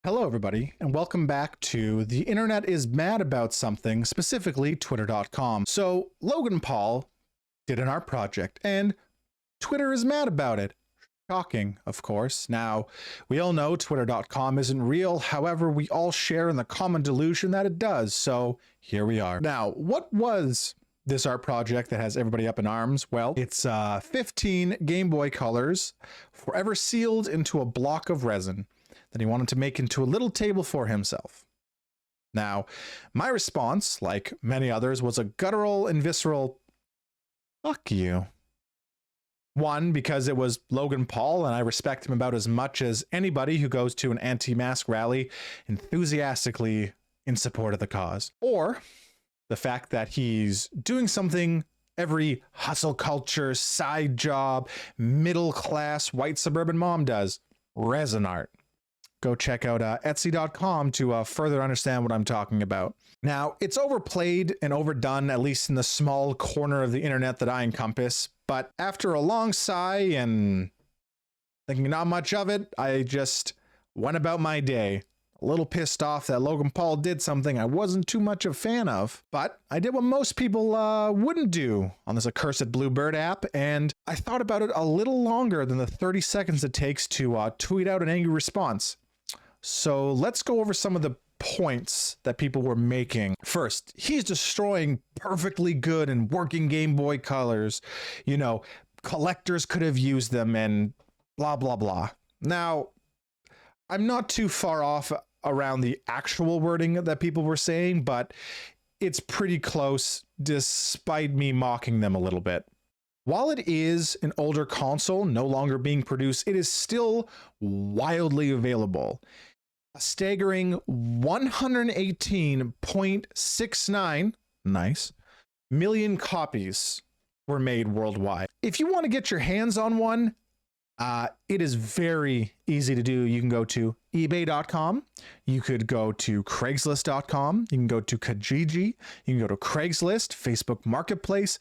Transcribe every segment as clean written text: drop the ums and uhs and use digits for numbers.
Hello, everybody, and welcome back to The Internet is Mad About Something, specifically Twitter.com. So, Logan Paul did an art project, and Twitter is mad about it. Shocking, of course. Now, we all know Twitter.com isn't real, however, we all share in the common delusion that it does, so here we are. Now, what was this art project that has everybody up in arms? Well, it's 15 Game Boy colors forever sealed into a block of resin that he wanted to make into a little table for himself. Now, my response, like many others, was a guttural and visceral, fuck you. One, because it was Logan Paul, and I respect him about as much as anybody who goes to an anti-mask rally enthusiastically in support of the cause. Or the fact that he's doing something every hustle culture, side job, middle-class white suburban mom does: resin art. Go check out Etsy.com to further understand what I'm talking about. Now, it's overplayed and overdone, at least in the small corner of the internet that I encompass, but after a long sigh and thinking not much of it, I just went about my day. A little pissed off that Logan Paul did something I wasn't too much a fan of, but I did what most people wouldn't do on this accursed Bluebird app, and I thought about it a little longer than the 30 seconds it takes to tweet out an angry response. So let's go over some of the points that people were making. First, he's destroying perfectly good and working Game Boy colors. You know, collectors could have used them and blah, blah, blah. Now, I'm not too far off around the actual wording that people were saying, but it's pretty close despite me mocking them a little bit. While it is an older console no longer being produced, it is still wildly available. A staggering 118.69 million copies were made worldwide. If you want to get your hands on one, it is very easy to do. You can go to ebay.com. You could go to craigslist.com. You can go to Kijiji. You can go to Craigslist, Facebook Marketplace,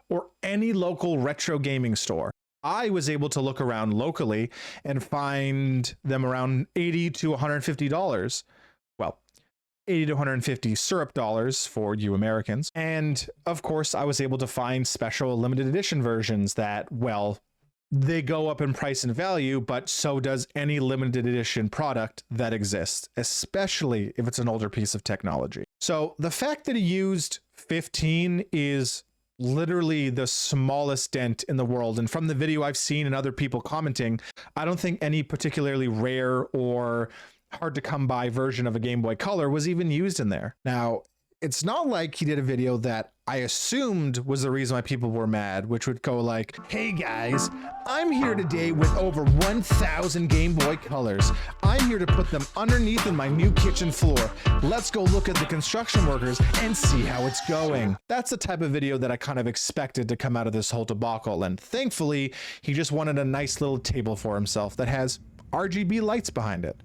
or any local retro gaming store. I was able to look around locally and find them around $80 to $150. Well, $80 to $150 syrup dollars for you Americans. And of course, I was able to find special limited edition versions that, well, they go up in price and value, but so does any limited edition product that exists, especially if it's an older piece of technology. So the fact that he used 15 is literally the smallest dent in the world. And from the video I've seen and other people commenting, I don't think any particularly rare or hard to come by version of a Game Boy Color was even used in there. Now, it's not like he did a video that I assumed was the reason why people were mad, which would go like, hey guys, I'm here today with over 1,000 Game Boy Colors. I'm here to put them underneath in my new kitchen floor. Let's go look at the construction workers and see how it's going. That's the type of video that I kind of expected to come out of this whole debacle, and thankfully, he just wanted a nice little table for himself that has RGB lights behind it.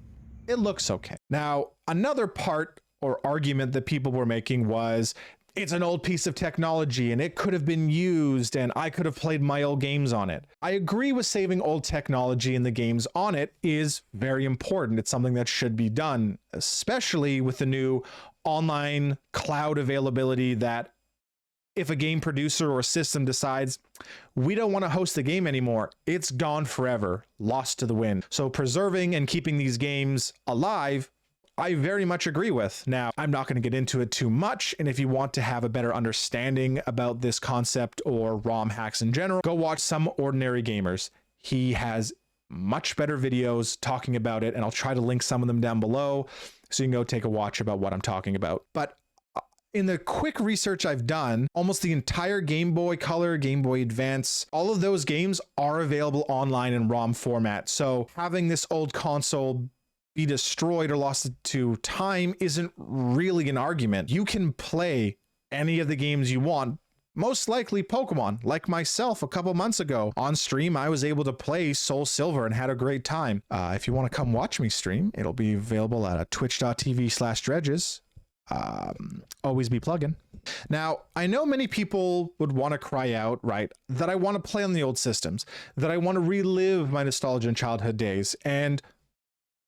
It looks okay. Now, another part or argument that people were making was, it's an old piece of technology and it could have been used and I could have played my old games on it. I agree with saving old technology and the games on it is very important. It's something that should be done, especially with the new online cloud availability that if a game producer or system decides we don't want to host the game anymore, it's gone forever, lost to the wind. So preserving and keeping these games alive, I very much agree with. Now, I'm not going to get into it too much, and if you want to have a better understanding about this concept or ROM hacks in general, go watch Some Ordinary Gamers. He has much better videos talking about it, and I'll try to link some of them down below so you can go take a watch about what I'm talking about. But in the quick research I've done, almost the entire Game Boy Color, Game Boy Advance, all of those games are available online in ROM format. So having this old console be destroyed or lost to time isn't really an argument. You can play any of the games you want, most likely Pokemon. Like myself a couple months ago on stream, I was able to play Soul Silver and had a great time. If you want to come watch me stream, it'll be available at twitch.tv/dredges. Always be plugging. Now, I know many people would want to cry out, right, that I want to play on the old systems, that I want to relive my nostalgia and childhood days, and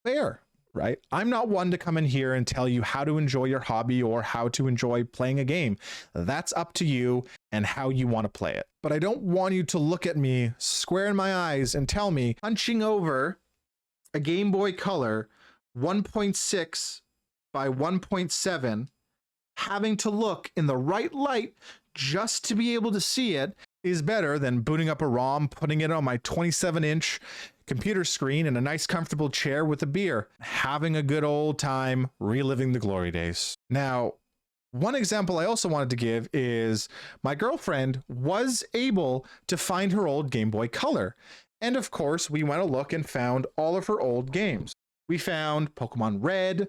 fair, right? I'm not one to come in here and tell you how to enjoy your hobby or how to enjoy playing a game. That's up to you and how you want to play it. But I don't want you to look at me square in my eyes and tell me punching over a Game Boy Color 1.6 by 1.7, having to look in the right light just to be able to see it, is better than booting up a ROM, putting it on my 27-inch computer screen in a nice comfortable chair with a beer, having a good old time reliving the glory days. Now, one example I also wanted to give is my girlfriend was able to find her old Game Boy Color. And of course, we went to look and found all of her old games. We found Pokemon Red,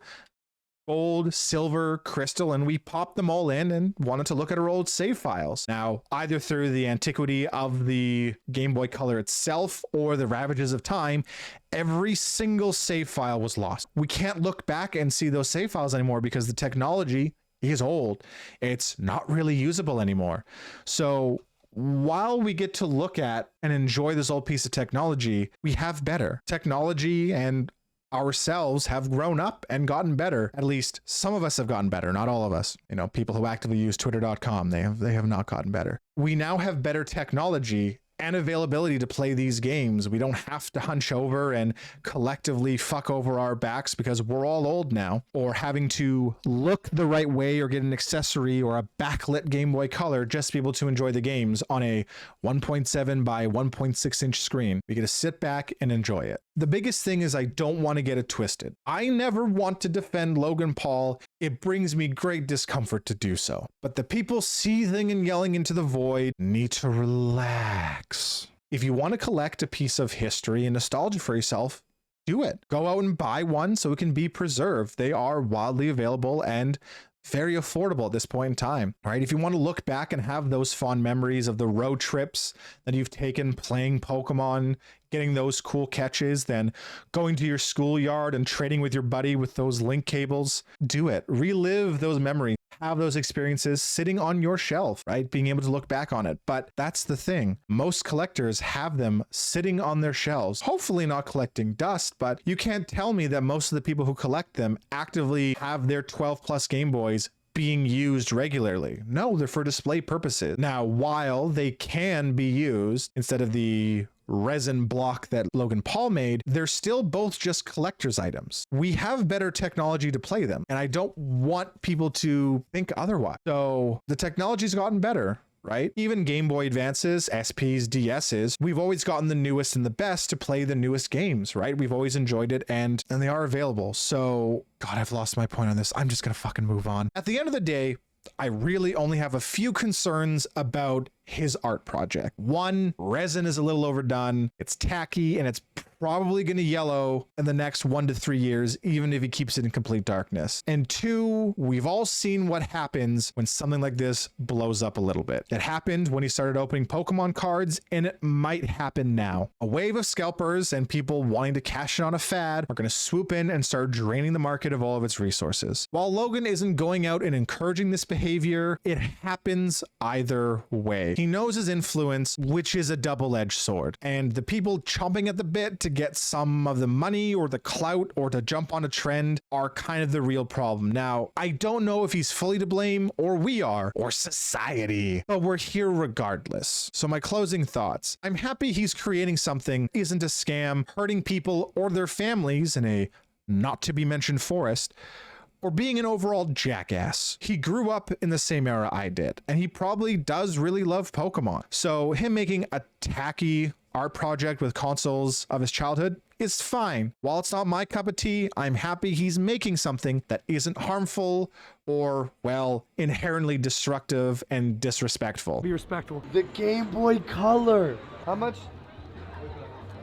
Gold, Silver, Crystal, and we popped them all in and wanted to look at our old save files. Now, either through the antiquity of the Game Boy Color itself or the ravages of time, every single save file was lost. We can't look back and see those save files anymore because the technology is old. It's not really usable anymore. So while we get to look at and enjoy this old piece of technology, we have better technology, and ourselves have grown up and gotten better. At least some of us have gotten better, not all of us. You know, people who actively use twitter.com, they have not gotten better. We now have better technology and availability to play these games. We don't have to hunch over and collectively fuck over our backs because we're all old now, or having to look the right way or get an accessory or a backlit Game Boy Color just to be able to enjoy the games on a 1.7 by 1.6 inch screen. We get to sit back and enjoy it. The biggest thing is I don't want to get it twisted. I never want to defend Logan Paul. It brings me great discomfort to do so. But the people seething and yelling into the void need to relax. If you want to collect a piece of history and nostalgia for yourself, do it. Go out and buy one so it can be preserved. They are wildly available and very affordable at this point in time. All right, if you want to look back and have those fond memories of the road trips that you've taken playing Pokemon, getting those cool catches, then going to your schoolyard and trading with your buddy with those link cables, do it. Relive those memories. Have those experiences sitting on your shelf, right? Being able to look back on it. But that's the thing. Most collectors have them sitting on their shelves, hopefully not collecting dust, but you can't tell me that most of the people who collect them actively have their 12 plus Game Boys being used regularly. No, they're for display purposes. Now, while they can be used instead of the resin block that Logan Paul made, they're still both just collector's items. We have better technology to play them, and I don't want people to think otherwise. So the technology's gotten better, right? Even Game Boy Advances, SPs, DSs, we've always gotten the newest and the best to play the newest games, right? We've always enjoyed it, and they are available. So, God, I've lost my point on this. I'm just gonna fucking move on. At the end of the day, I really only have a few concerns about his art project. One, resin is a little overdone. It's tacky and it's probably going to yellow in the next 1 to 3 years, even if he keeps it in complete darkness. And two, we've all seen what happens when something like this blows up a little bit. It happened when he started opening Pokemon cards, and it might happen now. A wave of scalpers and people wanting to cash in on a fad are going to swoop in and start draining the market of all of its resources. While Logan isn't going out and encouraging this behavior, it happens either way. He knows his influence, which is a double-edged sword, and the people chomping at the bit to get some of the money or the clout or to jump on a trend are kind of the real problem. Now, I don't know if he's fully to blame, or we are, or society, but we're here regardless. So my closing thoughts. I'm happy he's creating something isn't a scam, hurting people or their families in a not to be mentioned forest, or being an overall jackass. He grew up in the same era I did, and he probably does really love Pokemon. So him making a tacky art project with consoles of his childhood is fine. While it's not my cup of tea, I'm happy he's making something that isn't harmful or, well, inherently destructive and disrespectful. Be respectful. The Game Boy Color. How much?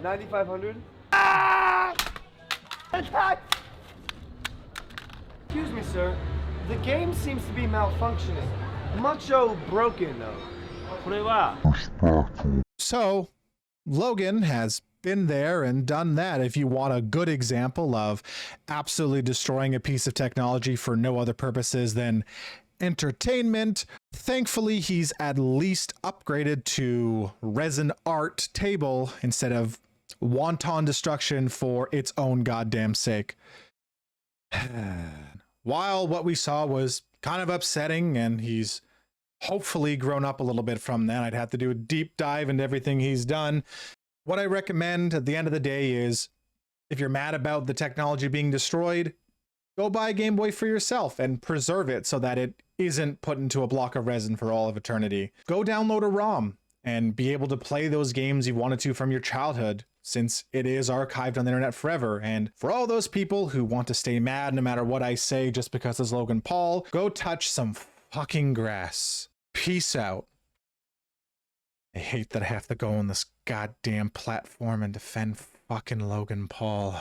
9,500? Ah! Excuse me, sir. The game seems to be malfunctioning. Mucho broken, though. So, Logan has been there and done that. If you want a good example of absolutely destroying a piece of technology for no other purposes than entertainment, thankfully he's at least upgraded to resin art table instead of wanton destruction for its own goddamn sake. While what we saw was kind of upsetting and he's hopefully grown up a little bit from that, I'd have to do a deep dive into everything he's done. What I recommend at the end of the day is if you're mad about the technology being destroyed, go buy a Game Boy for yourself and preserve it so that it isn't put into a block of resin for all of eternity. Go download a ROM and be able to play those games you wanted to from your childhood, since it is archived on the internet forever. And for all those people who want to stay mad no matter what I say just because it's Logan Paul, go touch some fucking grass. Peace out. I hate that I have to go on this goddamn platform and defend fucking Logan Paul.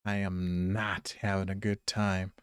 I am not having a good time.